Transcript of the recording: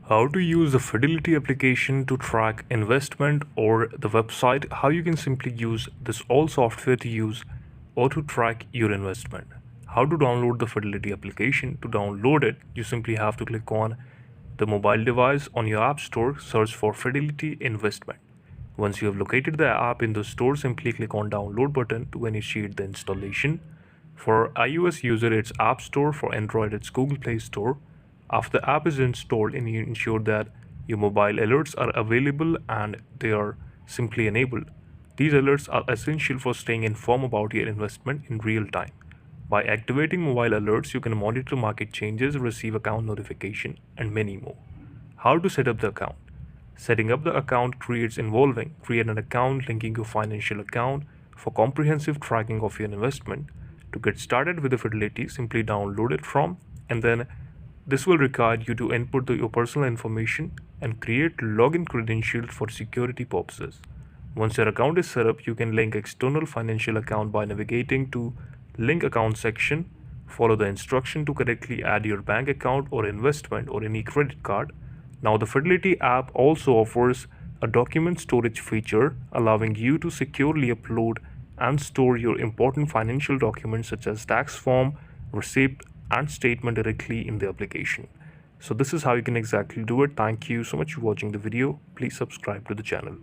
How to use the Fidelity application to track investment, or the website how you can simply use this all software to use or to track your investment. How to download the Fidelity application. To download it, you simply have to click on the mobile device on your app store, search for Fidelity Investment. Once you have located the app in the store, simply click on download button to initiate the installation. For iOS user, it's App Store. For Android, it's Google Play Store. After the app is installed, and you ensure that your mobile alerts are available and they are simply enabled. These alerts are essential for staying informed about your investment in real time. By activating mobile alerts, you can monitor market changes, receive account notification, and many more. How to set up the account? Setting up the account creates involving. Create an account linking your financial account for comprehensive tracking of your investment. To get started with the Fidelity, simply download it from, and then this will require you to input your personal information and create login credentials for security purposes. Once your account is set up, you can link external financial account by navigating to link account section. Follow the instruction to correctly add your bank account or investment or any credit card. Now the Fidelity app also offers a document storage feature, allowing you to securely upload and store your important financial documents such as tax form, receipt, and statement directly in the application. So this is how you can exactly do it. Thank you so much for watching the video. Please subscribe to the channel.